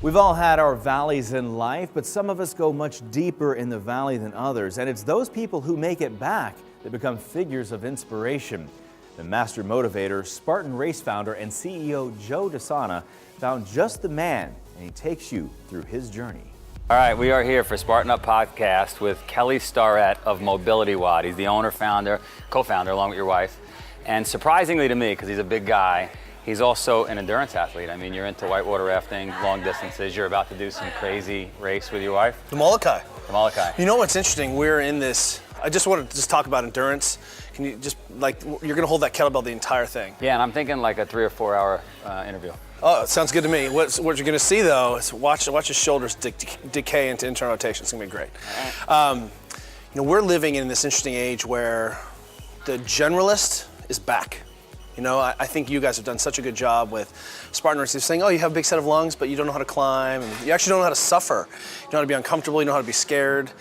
We've all had our valleys in life, but some of us go much deeper in the valley than others, and it's those people who make it back that become figures of inspiration. The master motivator, Spartan race founder, and CEO Joe DeSana found just the man, and he takes you through his journey. All right, we are here for Spartan Up podcast with Kelly Starrett of Mobility WOD. He's the owner, founder, co-founder, along with your wife. And surprisingly to me, because he's a big guy, he's also an endurance athlete. I mean, you're into whitewater rafting, long distances. You're about to do some crazy race with your wife. The Molokai. The Molokai. You know what's interesting? We're in this, I just want to talk about endurance. Can you just, you're going to hold that kettlebell the entire thing. Yeah, and I'm thinking like a 3 or 4 hour interview. Oh, it sounds good to me. What you're going to see, though, is watch his shoulders decay into internal rotation. It's going to be great. We're living in this interesting age where the generalist is back. I think you guys have done such a good job with Spartan races saying, oh, you have a big set of lungs, but you don't know how to climb. And you actually don't know how to suffer. You know how to be uncomfortable. You know how to be scared.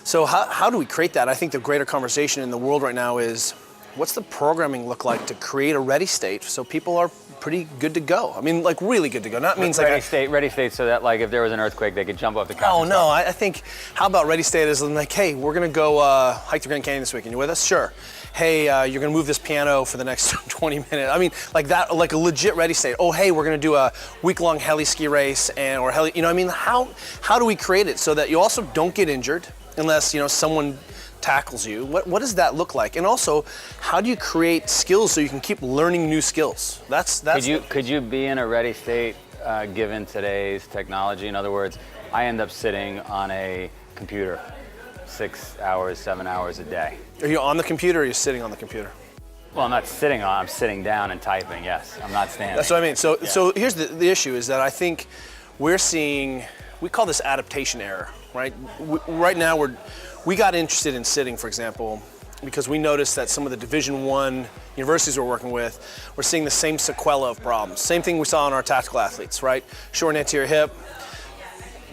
So how do we create that? I think the greater conversation in the world right now is, what's the programming look like to create a ready state so people are pretty good to go? I mean, like really good to go. Not means ready state so that like if there was an earthquake, they could jump off the couch. Oh no, I think, how about ready state is like, hey, we're gonna go hike the Grand Canyon this weekend. You with us? Sure. Hey, you're gonna move this piano for the next 20 minutes. I mean, like that, like a legit ready state. Oh, hey, we're gonna do a week-long heli ski race or heli. How do we create it so that you also don't get injured unless someone tackles you? What does that look like? And also, how do you create skills so you can keep learning new skills? Could you be in a ready state given today's technology? In other words, I end up sitting on a computer 6 hours, 7 hours a day. Are you on the computer or are you sitting on the computer? Well, I'm not sitting on, I'm sitting down and typing, yes. I'm not standing. That's what I mean. So here's the issue is that I think we're seeing, we call this adaptation error, right? Right now we got interested in sitting, for example, because we noticed that some of the Division I universities we're working with were seeing the same sequela of problems. Same thing we saw in our tactical athletes, right? Short anterior hip,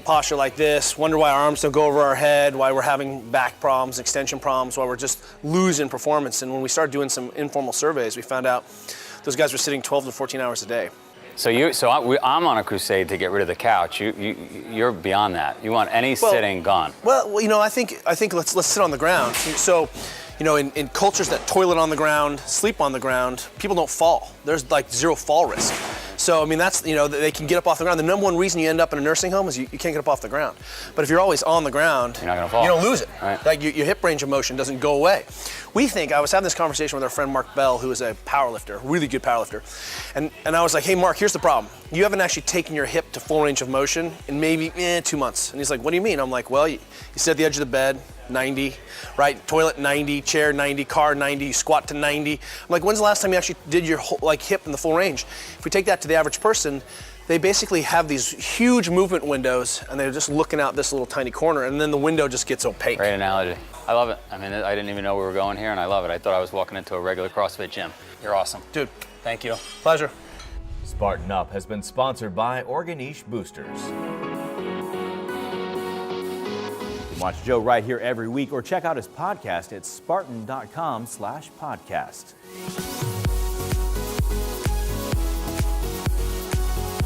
posture like this, wonder why our arms don't go over our head, why we're having back problems, extension problems, why we're just losing performance. And when we started doing some informal surveys, we found out those guys were sitting 12 to 14 hours a day. I'm on a crusade to get rid of the couch. You're beyond that. You want any sitting gone. Well, I think let's sit on the ground. So, in cultures that toilet on the ground, sleep on the ground, people don't fall. There's like zero fall risk. So, I mean, that's, they can get up off the ground. The number one reason you end up in a nursing home is you can't get up off the ground. But if you're always on the ground, you're not gonna fall. You don't lose it. Right. Like your hip range of motion doesn't go away. I was having this conversation with our friend Mark Bell, who is a powerlifter, really good powerlifter. And I was like, hey, Mark, here's the problem. You haven't actually taken your hip to full range of motion in maybe 2 months. And he's like, what do you mean? I'm like, well, you sit at the edge of the bed, 90, right? Toilet 90, chair 90, car 90, you squat to 90. I'm like, when's the last time you actually did your hip in the full range? If we take that to the average person, they basically have these huge movement windows and they're just looking out this little tiny corner and then the window just gets opaque. Great analogy. I love it. I mean, I didn't even know we were going here and I love it. I thought I was walking into a regular CrossFit gym. You're awesome. Dude, thank you. Pleasure. Spartan Up has been sponsored by Organiche Boosters. Watch Joe right here every week or check out his podcast at Spartan.com/podcast.